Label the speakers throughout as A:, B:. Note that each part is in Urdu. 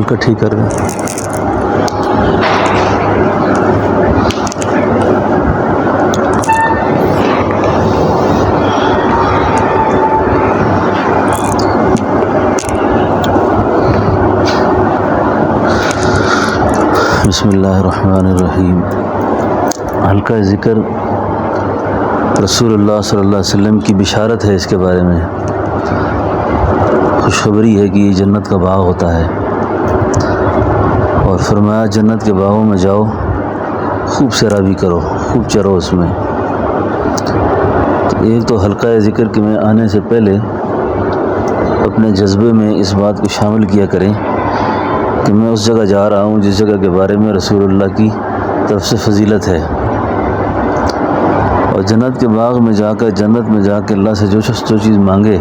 A: ہلکا ٹھیک کر رہے ہیں۔ بسم اللہ الرحمن الرحیم۔ ہلکا ذکر رسول اللہ صلی اللہ علیہ وسلم کی بشارت ہے، اس کے بارے میں خوشخبری ہے کہ یہ جنت کا باغ ہوتا ہے، اور فرمایا جنت کے باغوں میں جاؤ، خوب سیرابی کرو، خوب چرو اس میں۔ تو ایک تو ہلکا ذکر کہ میں آنے سے پہلے اپنے جذبے میں اس بات کو شامل کیا کریں کہ میں اس جگہ جا رہا ہوں جس جگہ کے بارے میں رسول اللہ کی طرف سے فضیلت ہے، اور جنت کے باغ میں جا کر، جنت میں جا کے اللہ سے جو چیز مانگے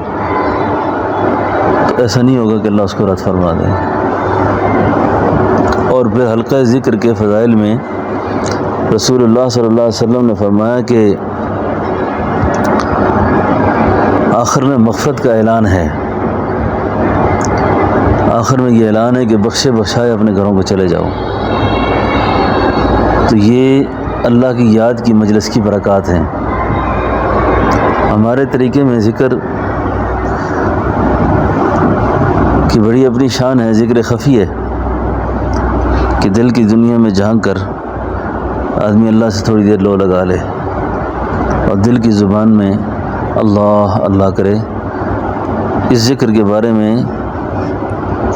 A: تو ایسا نہیں ہوگا کہ اللہ اس کو رد فرما دے۔ اور پھر ہلکا ذکر کے فضائل میں رسول اللہ صلی اللہ علیہ وسلم نے فرمایا کہ آخر میں مغفرت کا اعلان ہے، آخر میں یہ اعلان ہے کہ بخشے بخشائے اپنے گھروں کو چلے جاؤ۔ تو یہ اللہ کی یاد کی مجلس کی برکات ہیں۔ ہمارے طریقے میں ذکر کی بڑی اپنی شان ہے، ذکر خفی ہے کہ دل کی دنیا میں جھانک کر آدمی اللہ سے تھوڑی دیر لو لگا لے اور دل کی زبان میں اللہ اللہ کرے۔ اس ذکر کے بارے میں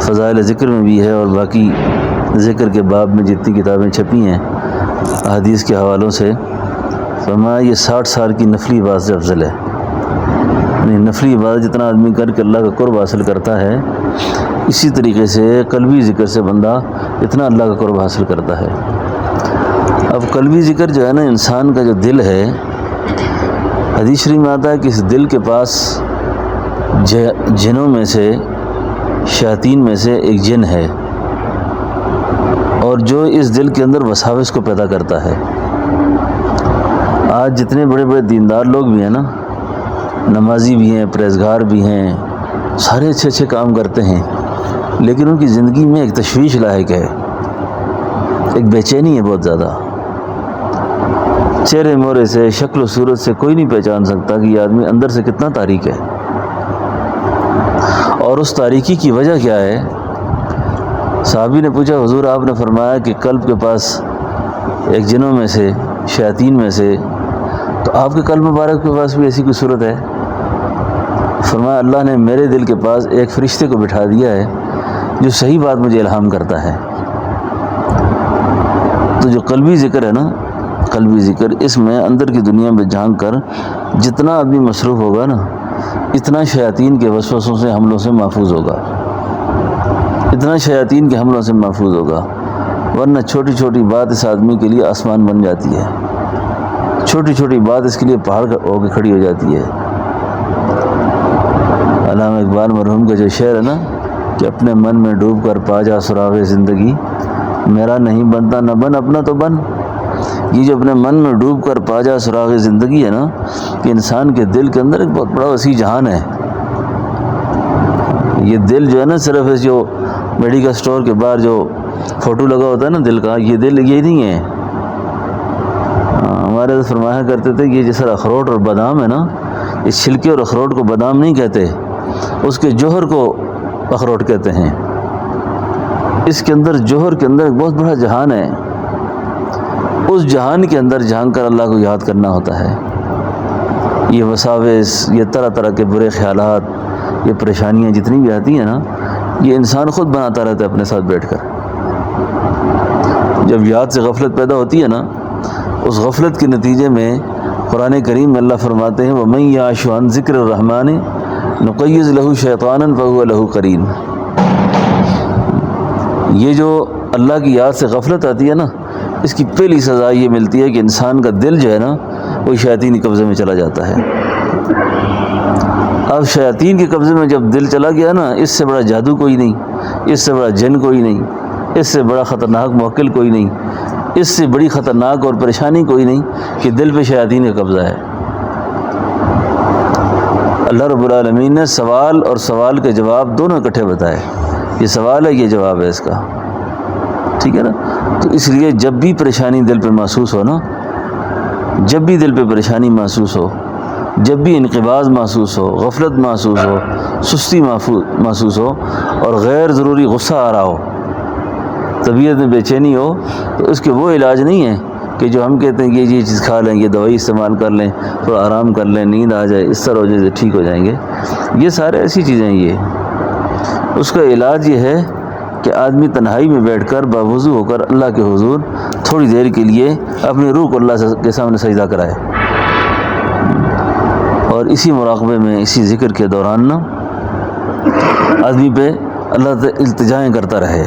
A: فضائل ذکر میں بھی ہے، اور باقی ذکر کے باب میں جتنی کتابیں چھپی ہیں احادیث کے حوالوں سے، فرمایا یہ 60 سال کی نفلی عبادت سے افضل ہے۔ یعنی نفلی عبادت جتنا آدمی کر کے اللہ کا قرب حاصل کرتا ہے، اسی طریقے سے قلبی ذکر سے بندہ اتنا اللہ کا قرب حاصل کرتا ہے۔ اب قلبی ذکر جو ہے نا، انسان کا جو دل ہے، حدیث شریف میں آتا ہے کہ اس دل کے پاس جنوں میں سے، شیاطین میں سے ایک جن ہے، اور جو اس دل کے اندر وساوس کو پیدا کرتا ہے۔ آج جتنے بڑے بڑے دیندار لوگ بھی ہیں نا، نمازی بھی ہیں، پرہیزگار بھی ہیں، سارے اچھے اچھے کام کرتے ہیں، لیکن ان کی زندگی میں ایک تشویش لاحق ہے، ایک بے چینی ہے بہت زیادہ۔ چہرے مورے سے، شکل و صورت سے کوئی نہیں پہچان سکتا کہ یہ آدمی اندر سے کتنا تاریک ہے، اور اس تاریکی کی وجہ کیا ہے۔ صحابی نے پوچھا حضور، آپ نے فرمایا کہ قلب کے پاس ایک جنوں میں سے، شیاطین میں سے، تو آپ کے قلب مبارک کے پاس بھی ایسی کوئی صورت ہے؟ فرمایا اللہ نے میرے دل کے پاس ایک فرشتے کو بٹھا دیا ہے جو صحیح بات مجھے الہام کرتا ہے۔ تو جو قلبی ذکر ہے نا، قلبی ذکر، اس میں اندر کی دنیا میں جھانک کر جتنا آدمی مصروف ہوگا نا، اتنا شیاطین کے وسوسوں سے، حملوں سے محفوظ ہوگا، اتنا شیاطین کے حملوں سے محفوظ ہوگا۔ ورنہ چھوٹی چھوٹی بات اس آدمی کے لیے آسمان بن جاتی ہے، چھوٹی چھوٹی بات اس کے لیے پہاڑ ہو کے کھڑی ہو جاتی ہے۔ علامہ اقبال مرحوم کا جو شعر ہے نا کہ اپنے من میں ڈوب کر پا جا سراغ زندگی، میرا نہیں بنتا نہ بن اپنا تو بن۔ یہ جو اپنے من میں ڈوب کر پا جا سراغ زندگی ہے نا، کہ انسان کے دل کے اندر ایک بہت بڑا وسیع جہان ہے۔ یہ دل جو ہے نا، صرف اس جو میڈیکل سٹور کے باہر جو فوٹو لگا ہوتا ہے نا دل کا، یہ دل یہ نہیں ہے۔ ہمارے تو فرمایا کرتے تھے کہ یہ جیسا اخروٹ اور بادام ہے نا، اس چھلکے اور اخروٹ کو بادام نہیں کہتے، اس کے جوہر کو اخروٹ کہتے ہیں۔ اس کے اندر، جوہر کے اندر ایک بہت بڑا جہان ہے، اس جہان کے اندر جھانک کر اللہ کو یاد کرنا ہوتا ہے۔ یہ وساوس، یہ طرح طرح کے برے خیالات، یہ پریشانیاں جتنی بھی آتی ہیں نا، یہ انسان خود بناتا رہتا ہے اپنے ساتھ بیٹھ کر۔ جب یاد سے غفلت پیدا ہوتی ہے نا، اس غفلت کے نتیجے میں قرآن کریم میں اللہ فرماتے ہیں وَمَن يَعْشُ عَن ذِكْرِ الرَّحْمَنِ نُقَيِّضْ لَهُ شَيْطَانًا فَهُوَ لَهُ قَرِينٌ۔ یہ جو اللہ کی یاد سے غفلت آتی ہے نا، اس کی پہلی سزا یہ ملتی ہے کہ انسان کا دل جو ہے نا، وہ شیاطین کے قبضے میں چلا جاتا ہے۔ اب شیاطین کے قبضے میں جب دل چلا گیا نا، اس سے بڑا جادو کوئی نہیں، اس سے بڑا جن کوئی نہیں، اس سے بڑا خطرناک موکل کوئی نہیں، اس سے بڑی خطرناک اور پریشانی کوئی نہیں کہ دل پہ شیاطین کا قبضہ ہے۔ اللہ رب العالمین نے سوال اور سوال کے جواب دونوں اکٹھے بتائے یہ سوال ہے، یہ جواب ہے اس کا، ٹھیک ہے نا؟ تو اس لیے جب بھی پریشانی دل پہ محسوس ہو نا، جب بھی دل پہ پریشانی محسوس ہو، جب بھی انقباض محسوس ہو، غفلت محسوس ہو، سستی محسوس ہو، اور غیر ضروری غصہ آ رہا ہو، طبیعت میں بے چینی ہو، تو اس کے وہ علاج نہیں ہے کہ جو ہم کہتے ہیں کہ یہ چیز کھا لیں، یہ دوائی استعمال کر لیں، تھوڑا آرام کر لیں، نیند آ جائے، اس طرح ہو جائے ٹھیک ہو جائیں گے. یہ سارے ایسی چیزیں ہیں. یہ اس کا علاج یہ ہے کہ آدمی تنہائی میں بیٹھ کر باوضو ہو کر اللہ کے حضور تھوڑی دیر کے لیے اپنی روح کو اللہ کے سامنے سجدہ کرائے، اور اسی مراقبے میں، اسی ذکر کے دوران نا آدمی پہ اللہ سے التجائیں کرتا رہے.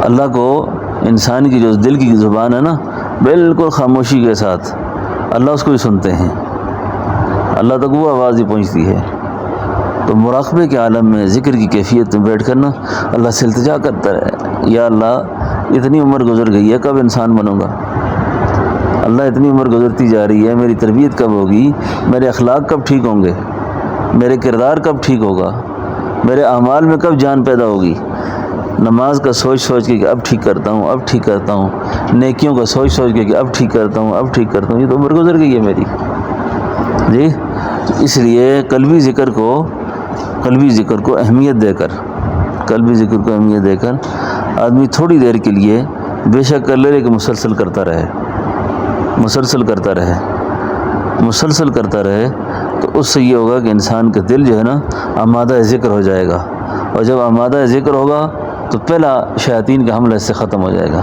A: اللہ کو، انسان کی جو دل کی زبان ہے نا، بالکل خاموشی کے ساتھ اللہ اس کو بھی سنتے ہیں، اللہ تک وہ آواز ہی پہنچتی ہے. تو مراقبے کے عالم میں، ذکر کی کیفیت میں بیٹھ کر نا اللہ سے التجا کرتا رہے، یا اللہ اتنی عمر گزر گئی ہے، کب انسان بنوں گا؟ اللہ اتنی عمر گزرتی جا رہی ہے، میری تربیت کب ہوگی؟ میرے اخلاق کب ٹھیک ہوں گے؟ میرے کردار کب ٹھیک ہوگا؟ میرے اعمال میں کب جان پیدا ہوگی؟ نماز کا سوچ سوچ کے کہ اب ٹھیک کرتا ہوں، اب ٹھیک کرتا ہوں، نیکیوں کا سوچ سوچ کے کہ اب ٹھیک کرتا ہوں، اب ٹھیک کرتا ہوں، یہ تو عمر گزر گئی ہے میری. جی اس لیے قلبی ذکر کو اہمیت دے کر آدمی تھوڑی دیر کے لیے بے شک کر لے، کہ مسلسل کرتا رہے تو اس سے یہ ہوگا کہ انسان کا دل جو ہے نا آمادہ ذکر ہو جائے گا، اور جب آمادہ ذکر ہوگا تو پہلا شیاطین کا حملہ اس سے ختم ہو جائے گا.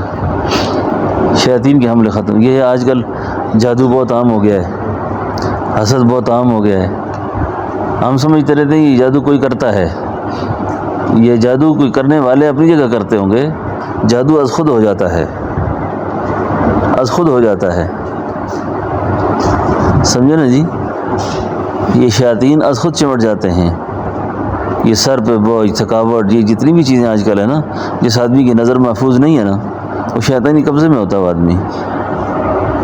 A: شیاطین کے حملے ختم. یہ ہے آج کل جادو بہت عام ہو گیا ہے، حسد بہت عام ہو گیا ہے. ہم سمجھتے رہتے ہیں یہ جادو کوئی کرتا ہے، یہ جادو کوئی کرنے والے اپنی جگہ کرتے ہوں گے، جادو از خود ہو جاتا ہے، سمجھے نا جی؟ یہ شیاطین از خود چمٹ جاتے ہیں. یہ سر پہ بوجھ، تھکاوٹ، یہ جتنی بھی چیزیں آج کل ہے نا، جس آدمی کی نظر محفوظ نہیں ہے نا، وہ شیطانی قبضے میں ہوتا ہے وہ آدمی.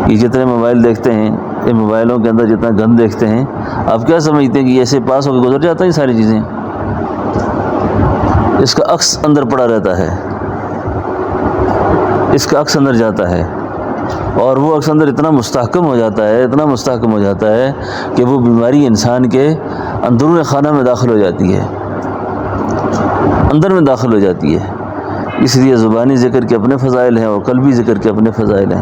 A: یہ جتنے موبائل دیکھتے ہیں، یہ موبائلوں کے اندر جتنا گند دیکھتے ہیں، آپ کیا سمجھتے ہیں کہ یہ ایسے پاس ہو کے گزر جاتا ہے؟ یہ ساری چیزیں، اس کا عکس اندر پڑا رہتا ہے، اس کا عکس اندر جاتا ہے، اور وہ عکس اندر اتنا مستحکم ہو جاتا ہے کہ وہ بیماری انسان کے اندرون خانہ میں داخل ہو جاتی ہے، اندر میں داخل ہو جاتی ہے. اس لیے زبانی ذکر کے اپنے فضائل ہیں اور قلبی ذکر کے اپنے فضائل ہیں.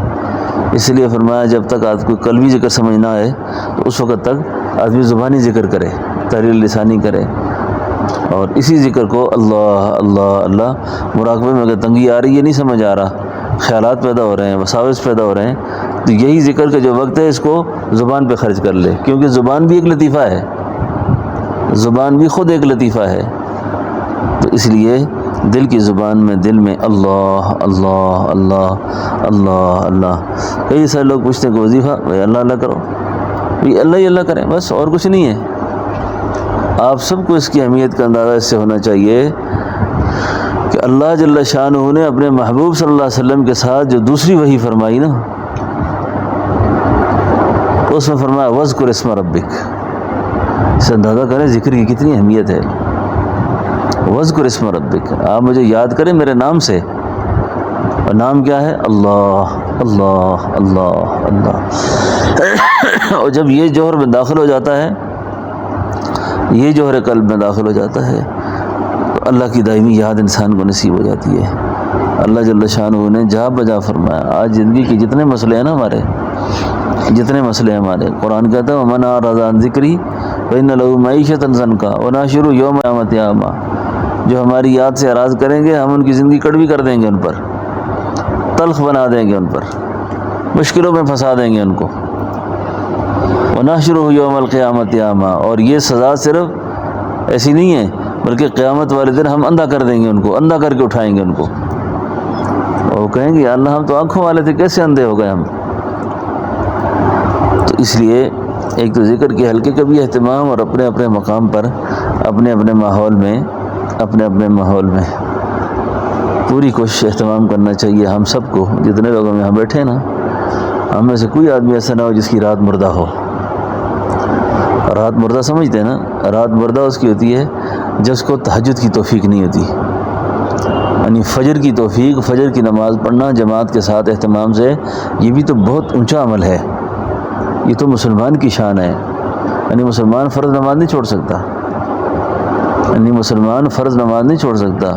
A: اس لیے فرمایا جب تک کوئی قلبی ذکر سمجھ نہ آئے تو اس وقت تک آدمی زبانی ذکر کرے، تحلیل لسانی کرے، اور اسی ذکر کو اللہ اللہ اللہ مراقبے میں اگر تنگی آ رہی ہے، نہیں سمجھ آ رہا، خیالات پیدا ہو رہے ہیں، وساوس پیدا ہو رہے ہیں، تو یہی ذکر کا جو وقت ہے اس کو زبان پہ خرچ کر لے، کیونکہ زبان بھی ایک لطیفہ ہے، زبان بھی خود ایک لطیفہ ہے. تو اس لیے دل کی زبان میں، دل میں اللہ اللہ اللہ اللہ اللہ. کئی سارے لوگ پوچھتے ہیں کہ وظیفہ بھائی اللہ اللہ کرو، بھائی اللہ ہی اللہ کریں بس، اور کچھ نہیں ہے. آپ سب کو اس کی اہمیت کا اندازہ اس سے ہونا چاہیے کہ اللہ جل شانہ نے اپنے محبوب صلی اللہ علیہ وسلم کے ساتھ جو دوسری وحی فرمائی نا، اس میں فرمایا وذکر اسم ربک. اس سے اندازہ کریں ذکر کی کتنی اہمیت ہے. وذکر اسم ربک، آپ مجھے یاد کریں میرے نام سے، اور نام کیا ہے؟ اللہ اللہ اللہ اللہ. اور جب یہ جوہر میں داخل ہو جاتا ہے، یہ جوہر قلب میں داخل ہو جاتا ہے، تو اللہ کی دائمی یاد انسان کو نصیب ہو جاتی ہے. اللہ جل شانہ نے جا بجا فرمایا. آج زندگی کے جتنے مسئلے ہیں نا ہمارے، قرآن کہتا ہے وَمَنْ أَعْرَضَ عَنْ ذِكْرِي فَإِنَّ لَهُ مَعِيشَةً ضَنْكًا وَنَحْشُرُهُ يَوْمَ الْقِيَامَةِ أَعْمَىٰ. جو ہماری یاد سے اعراض کریں گے، ہم ان کی زندگی کڑوی کر دیں گے، ان پر تلخ بنا دیں گے، ان پر مشکلوں میں پھنسا دیں گے ان کو. وَنَحْشُرُهُ يَوْمَ الْقِيَامَةِ أَعْمَىٰ. اور یہ سزا صرف ایسی نہیں ہے، بلکہ قیامت والے دن ہم اندھا کر دیں گے ان کو، اندھا کر کے اٹھائیں گے ان کو. اور وہ کہیں گے یا اللہ ہم تو آنکھوں والے تھے، کیسے اندھے ہو گئے ہم. تو اس لیے ایک تو ذکر کے حلقے کا بھی اہتمام، اور اپنے اپنے مقام پر، اپنے اپنے ماحول میں پوری کوشش اہتمام کرنا چاہیے. ہم سب کو، جتنے لوگ ہم یہاں بیٹھے نا، ہم میں سے کوئی آدمی ایسا نہ ہو جس کی رات مردہ ہو. رات مردہ سمجھتے ہیں نا؟ رات مردہ اس کی ہوتی ہے جس کو تہجد کی توفیق نہیں ہوتی، یعنی فجر کی توفیق، فجر کی نماز پڑھنا جماعت کے ساتھ اہتمام سے، یہ بھی تو بہت اونچا عمل ہے، یہ تو مسلمان کی شان ہے۔ یعنی مسلمان فرض نماز نہیں چھوڑ سکتا، یعنی مسلمان فرض نماز نہیں چھوڑ سکتا۔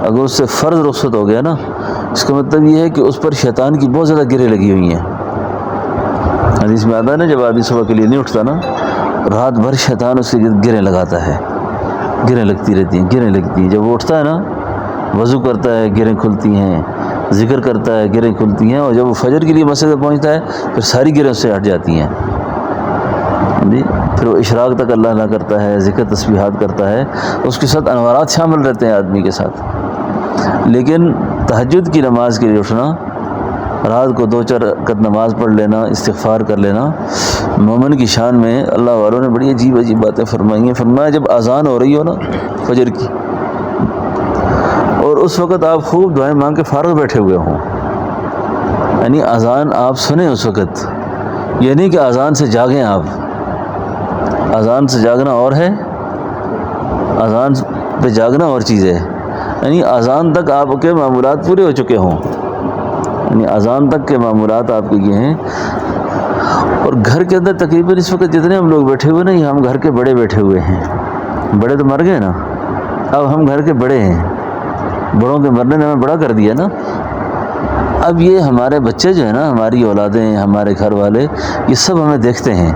A: اگر اس سے فرض رخصت ہو گیا نا، اس کا مطلب یہ ہے کہ اس پر شیطان کی بہت زیادہ گریں لگی ہوئی ہیں۔ حدیث میں آتا ہے نا، جب آدمی صبح کے لیے نہیں اٹھتا نا، رات بھر شیطان اس کے گریں لگاتا ہے، گریں لگتی رہتی ہیں، گریں لگتی ہیں۔ جب وہ اٹھتا ہے نا، وضو کرتا ہے گریں کھلتی ہیں، ذکر کرتا ہے گریں کھلتی ہیں، اور جب وہ فجر کے لیے مسجد میں پہنچتا ہے پھر ساری گریں اس سے ہٹ جاتی ہیں جی۔ پھر وہ اشراق تک اللہ اللہ کرتا ہے، ذکر تسبیحات کرتا ہے، اس کے ساتھ انوارات شامل رہتے ہیں آدمی کے ساتھ۔ لیکن تہجد کی نماز کے لیے اٹھنا، رات کو 2-4 رکعت نماز پڑھ لینا، استغفار کر لینا، مومن کی شان میں اللہ والوں نے بڑی عجیب عجیب باتیں فرمائی ہیں۔ فرمایا جب اذان ہو رہی ہو نا فجر کی، اور اس وقت آپ خوب دعائیں مانگ کے فارغ بیٹھے ہوئے ہوں، یعنی اذان آپ سنیں اس وقت، یہ نہیں کہ اذان سے جاگیں آپ۔ اذان سے جاگنا اور ہے، اذان پہ جاگنا اور چیز ہے۔ یعنی اذان تک آپ کے معمولات پورے ہو چکے ہوں، یعنی اذان تک کے معمولات آپ کے یہ ہیں۔ اور گھر کے اندر تقریباً اس وقت جتنے ہم لوگ بیٹھے ہوئے نا، یہ ہم گھر کے بڑے بیٹھے ہوئے ہیں۔ بڑے تو مر گئے نا، اب ہم گھر کے بڑے ہیں، بڑوں کے مرنے نے ہمیں بڑا کر دیا نا۔ اب یہ ہمارے بچے جو ہیں نا، ہماری اولادیں، ہمارے گھر والے، یہ سب ہمیں دیکھتے ہیں۔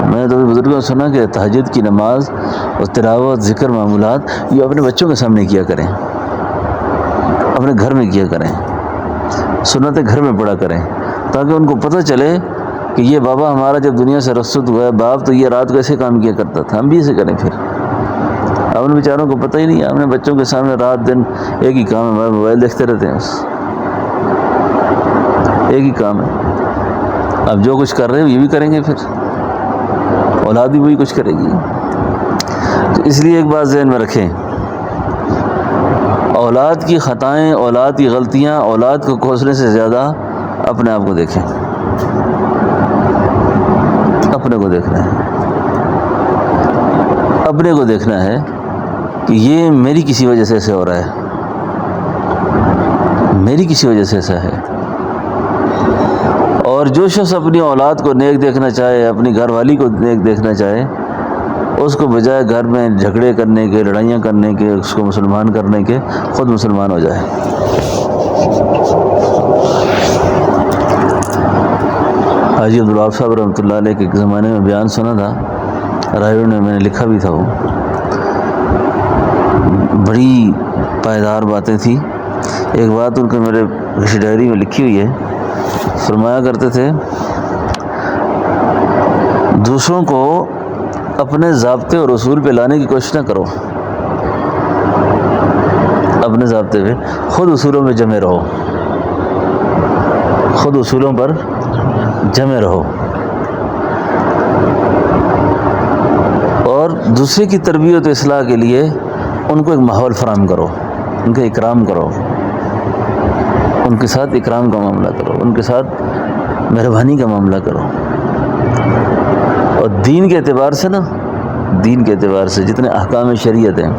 A: میں نے تو بزرگوں نے سنا کہ تہجد کی نماز اور تلاوت، ذکر، معمولات یہ اپنے بچوں کے سامنے کیا کریں، اپنے گھر میں کیا کریں، سنتیں گھر میں پڑھا کریں، تاکہ ان کو پتہ چلے کہ یہ بابا ہمارا جب دنیا سے رخصت ہوا ہے، باپ تو یہ رات کو ایسے کام کیا کرتا تھا، ہم بھی ایسے کریں۔ پھر اب ان بیچاروں کو پتہ ہی نہیں ہے، ہم نے بچوں کے سامنے رات دن ایک ہی کام ہے، موبائل دیکھتے رہتے ہیں، بس ایک ہی کام ہے۔ اب جو کچھ کر رہے ہیں یہ بھی کریں گے، پھر اولاد بھی وہی کچھ کرے گی۔ تو اس لیے ایک بات ذہن میں رکھیں، اولاد کی خطائیں، اولاد کی غلطیاں، اولاد کو کوسنے سے زیادہ اپنے آپ کو دیکھیں، اپنے کو دیکھنا ہے، اپنے کو دیکھنا ہے کہ یہ میری کسی وجہ سے ایسے ہو رہا ہے، میری کسی وجہ سے ایسا ہے۔ اور جو شخص اپنی اولاد کو نیک دیکھنا چاہے، اپنی گھر والی کو نیک دیکھنا چاہے، اس کو بجائے گھر میں جھگڑے کرنے کے، لڑائیاں کرنے کے، اس کو مسلمان کرنے کے، خود مسلمان ہو جائے۔ حاجی عبدالوہاب صاحب رحمۃ اللہ علیہ کے ایک زمانے میں بیان سنا تھا، رائے نے، میں نے لکھا بھی تھا، وہ بڑی پائیدار باتیں تھیں۔ ایک بات ان کو میرے کسی ڈائری میں لکھی ہوئی ہے، فرمایا کرتے تھے دوسروں کو اپنے ضابطے اور اصول پہ لانے کی کوشش نہ کرو، اپنے ضابطے پہ، خود اصولوں میں جمے رہو، خود اصولوں پر جمے رہو، اور دوسرے کی تربیت و اصلاح کے لیے ان کو ایک ماحول فراہم کرو، ان کا اکرام کرو، ان کے ساتھ اکرام کا معاملہ کرو، ان کے ساتھ مہربانی کا معاملہ کرو۔ اور دین کے اعتبار سے نا، دین کے اعتبار سے جتنے احکام شریعت ہیں،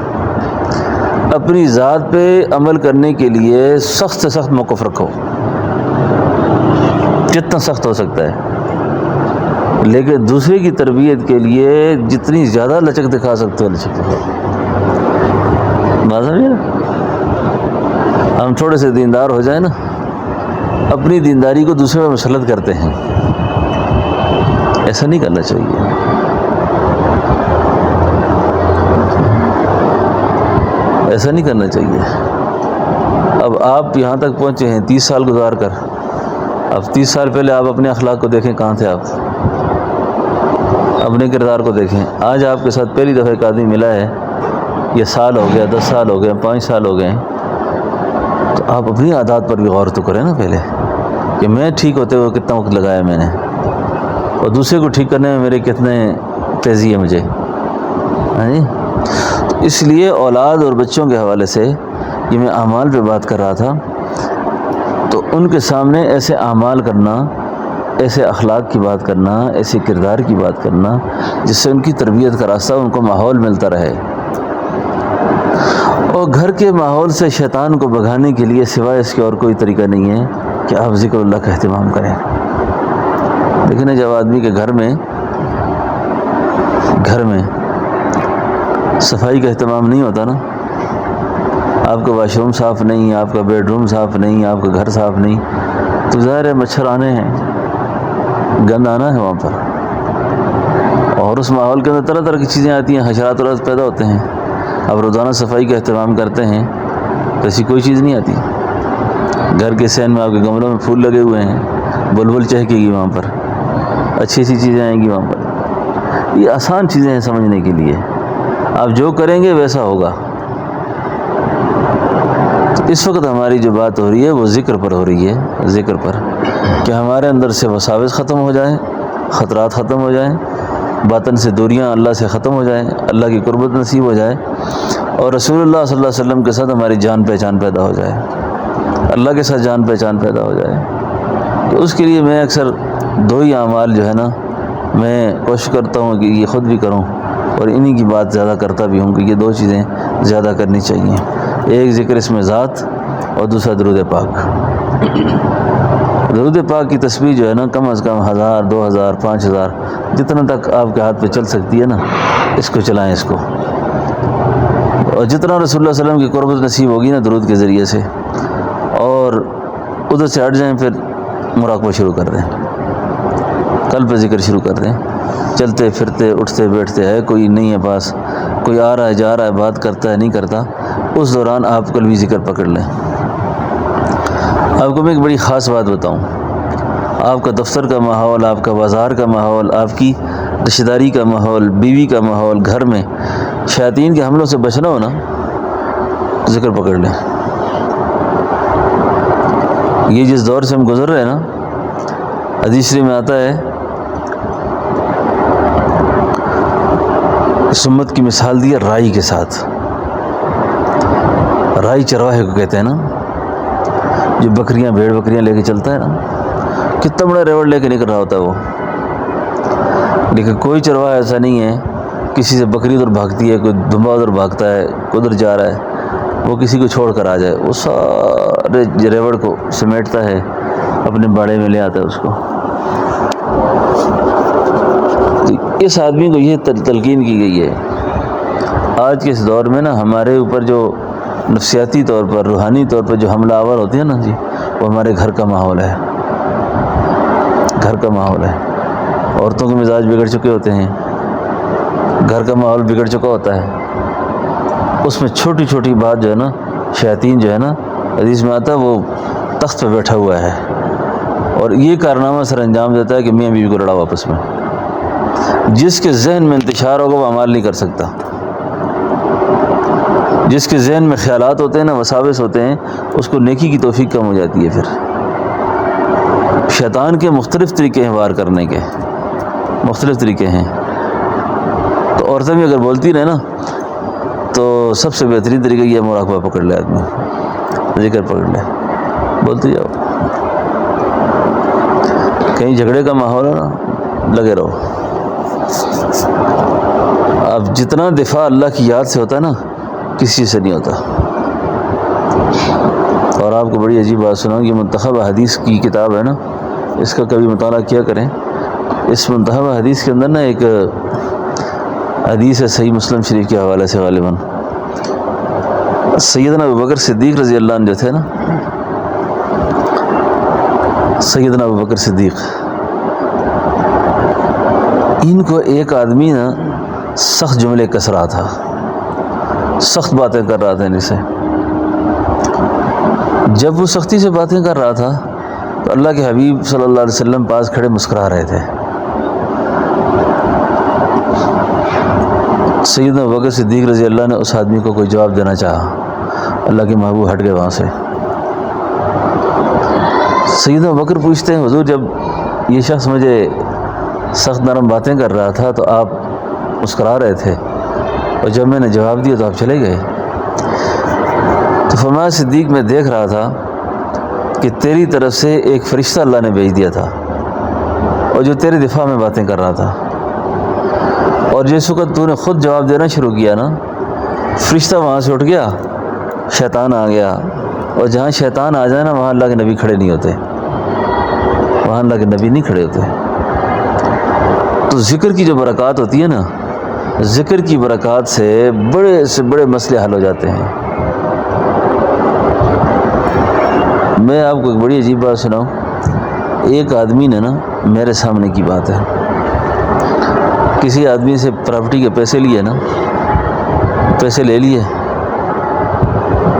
A: اپنی ذات پہ عمل کرنے کے لیے سخت سے سخت موقف رکھو، جتنا سخت ہو سکتا ہے، لیکن دوسرے کی تربیت کے لیے جتنی زیادہ لچک دکھا سکتے ہو لچک دکھاؤ۔ بات سمجھے نا؟ ہم تھوڑے سے دیندار ہو جائیں نا، اپنی دینداری کو دوسرے میں مسلط کرتے ہیں، ایسا نہیں کرنا چاہیے۔ ایسا نہیں کرنا چاہیے۔ اب آپ یہاں تک پہنچے ہیں 30 سال گزار کر، اب 30 سال پہلے آپ اپنے اخلاق کو دیکھیں، کہاں تھے آپ؟ اپنے کردار کو دیکھیں۔ آج آپ کے ساتھ پہلی دفعہ ایک آدمی ملا ہے، یہ سال ہو گیا، 10 سال ہو گئے، 5 سال ہو گئے، تو آپ اپنی عادات پر بھی غور تو کریں نا پہلے، کہ میں ٹھیک ہوتے ہوئے کتنا وقت لگایا میں نے، اور دوسرے کو ٹھیک کرنے میں میرے کتنے تیزی ہے مجھے، ہاں جی۔ تو اس لیے اولاد اور بچوں کے حوالے سے یہ میں اعمال پہ بات کر رہا تھا، تو ان کے سامنے ایسے اعمال کرنا ایسے اخلاق کی بات کرنا، ایسے کردار کی بات کرنا جس سے ان کی تربیت کا راستہ ان کو ماحول ملتا رہے۔ اور گھر کے ماحول سے شیطان کو بھگانے کے لیے سوائے اس کے اور کوئی طریقہ نہیں ہے کہ آپ ذکر اللہ کا اہتمام کریں۔ لیکن جب آدمی کے گھر میں صفائی کا اہتمام نہیں ہوتا نا، آپ کا واش روم صاف نہیں، آپ کا بیڈ روم صاف نہیں، آپ کا گھر صاف نہیں، تو ظاہر ہے مچھر آنے ہیں، گند آنا ہے وہاں پر، اور اس ماحول کے اندر طرح طرح کی چیزیں آتی ہیں، حشرات اور پیدا ہوتے ہیں۔ اب روزانہ صفائی کا اہتمام کرتے ہیں تو ایسی کوئی چیز نہیں آتی۔ گھر کے صحن میں آپ کے گملوں میں پھول لگے ہوئے ہیں، بلبل چہکے گی وہاں پر، اچھی سی چیزیں آئیں گی وہاں پر۔ یہ آسان چیزیں ہیں سمجھنے کے لیے، آپ جو کریں گے ویسا ہوگا۔ اس وقت ہماری جو بات ہو رہی ہے وہ ذکر پر ہو رہی ہے، ذکر پر، کہ ہمارے اندر سے وساوس ختم ہو جائیں، خطرات ختم ہو جائیں، باطن سے دوریاں اللہ سے ختم ہو جائیں، اللہ کی قربت نصیب ہو جائے، اور رسول اللہ صلی اللہ علیہ وسلم کے ساتھ ہماری جان پہچان پیدا ہو جائے، اللہ کے ساتھ جان پہچان پیدا ہو جائے۔ تو اس کے لیے میں اکثر دو ہی اعمال جو ہے نا، میں کوشش کرتا ہوں کہ یہ خود بھی کروں اور انہی کی بات زیادہ کرتا بھی ہوں کہ یہ دو چیزیں زیادہ کرنی چاہیے، ایک ذکر اسم ذات اور دوسرا درود پاک۔ درود پاک کی تسبیح جو ہے نا، کم از کم 1000 2000 5000 جتنا تک آپ کے ہاتھ پہ چل سکتی ہے نا، اس کو چلائیں، اس کو، اور جتنا رسول اللہ صلی اللہ علیہ وسلم کی قربت نصیب ہوگی نا درود کے ذریعے سے، اور ادھر سے ہٹ جائیں، پھر مراقبہ شروع کر دیں، قلب پہ ذکر شروع کر دیں، چلتے پھرتے اٹھتے بیٹھتے ہے، کوئی نہیں ہے پاس، کوئی آ رہا ہے جا رہا ہے، بات کرتا ہے نہیں کرتا، اس دوران آپ قلبی ذکر پکڑ لیں۔ آپ کو میں ایک بڑی خاص بات بتاؤں، آپ کا دفتر کا ماحول، آپ کا بازار کا ماحول، آپ کی رشتہ داری کا ماحول، بیوی کا ماحول، گھر میں شیاطین کے حملوں سے بچنا ہو نا، ذکر پکڑ لیں۔ یہ جس دور سے ہم گزر رہے ہیں نا، حدیث میں آتا ہے، سمت کی مثال دی ہے رائی کے ساتھ۔ رائی چرواہے کو کہتے ہیں نا، جو بکریاں بھیڑ بکریاں لے کے چلتا ہے نا، کتنا بڑا ریوڑ لے کے نکل رہا ہوتا ہے وہ، لیکن کوئی چرواہا ایسا نہیں ہے، کسی سے بکری ادھر بھاگتی ہے، کوئی دمبا ادھر بھاگتا ہے، کوئی ادھر جا رہا ہے، وہ کسی کو چھوڑ کر آ جائے، وہ سارے ریوڑ کو سمیٹتا ہے، اپنے باڑے میں لے آتا ہے اس کو۔ اس آدمی کو یہ تلقین کی گئی ہے۔ آج کے اس دور میں نا ہمارے اوپر جو نفسیاتی طور پر، روحانی طور پر جو حملہ آور ہوتی ہے نا جی، وہ ہمارے گھر کا ماحول ہے، گھر کا ماحول ہے۔ عورتوں کے مزاج بگڑ چکے ہوتے ہیں، گھر کا ماحول بگڑ چکا ہوتا ہے، اس میں چھوٹی چھوٹی بات جو ہے نا، شیاطین جو ہے نا، حدیث میں آتا ہے وہ تخت پہ بیٹھا ہوا ہے، اور یہ کارنامہ سر انجام دیتا ہے کہ میاں بیوی کو لڑا واپس میں۔ جس کے ذہن میں انتشار ہوگا وہ عمل نہیں کر سکتا، جس کے ذہن میں خیالات ہوتے ہیں نا، وساوس ہوتے ہیں، اس کو نیکی کی توفیق کم ہو جاتی ہے۔ پھر شیطان کے مختلف طریقے ہیں وار کرنے کے، مختلف طریقے ہیں۔ تو عورتیں بھی اگر بولتی رہے نا، تو سب سے بہترین طریقہ یہ مراقبہ پکڑ لے آدمی، ذکر پکڑ لے، بولتے جاؤ۔ کہیں جھگڑے کا ماحول ہو نا، لگے رہو۔ اب جتنا دفاع اللہ کی یاد سے ہوتا ہے نا، کسی سے نہیں ہوتا۔ اور آپ کو بڑی عجیب بات سناؤں، یہ منتخب حدیث کی کتاب ہے نا، اس کا کبھی مطالعہ کیا کریں۔ اس منتخب حدیث کے اندر نا ایک حدیث ہے صحیح مسلم شریف کے حوالے سے، غالباً سیدنا ابوبکر صدیق رضی اللہ عنہ جو تھے نا، سیدنا ابوبکر صدیق، ان کو ایک آدمی نا سخت جملے کس رہا تھا، سخت باتیں کر رہا تھا ان سے۔ جب وہ سختی سے باتیں کر رہا تھا تو اللہ کے حبیب صلی اللہ علیہ وسلم پاس کھڑے مسکرا رہے تھے۔ سیدنا ابوبکر صدیق رضی اللہ نے اس آدمی کو کوئی جواب دینا چاہا، اللہ کے محبوب ہٹ گئے وہاں سے۔ سیدنا ابوبکر پوچھتے ہیں، حضور جب یہ شخص مجھے سخت نرم باتیں کر رہا تھا تو آپ مسکرا رہے تھے، اور جب میں نے جواب دیا تو آپ چلے گئے۔ تو فرمایا صدیق میں دیکھ رہا تھا کہ تیری طرف سے ایک فرشتہ اللہ نے بھیج دیا تھا، اور جو تیرے دفاع میں باتیں کر رہا تھا، اور جس وقت تو نے خود جواب دینا شروع کیا نا، فرشتہ وہاں سے اٹھ گیا، شیطان آ گیا، اور جہاں شیطان آ جائے نا وہاں اللہ کے نبی کھڑے نہیں ہوتے، وہاں اللہ کے نبی نہیں کھڑے ہوتے۔ تو ذکر کی جو برکات ہوتی ہے نا، ذکر کی برکات سے بڑے مسئلے حل ہو جاتے ہیں۔ میں آپ کو ایک بڑی عجیب بات سناؤں۔ ایک آدمی نے نا میرے سامنے کی بات ہے، کسی آدمی سے پراپرٹی کے پیسے لیے نا، پیسے لے لیے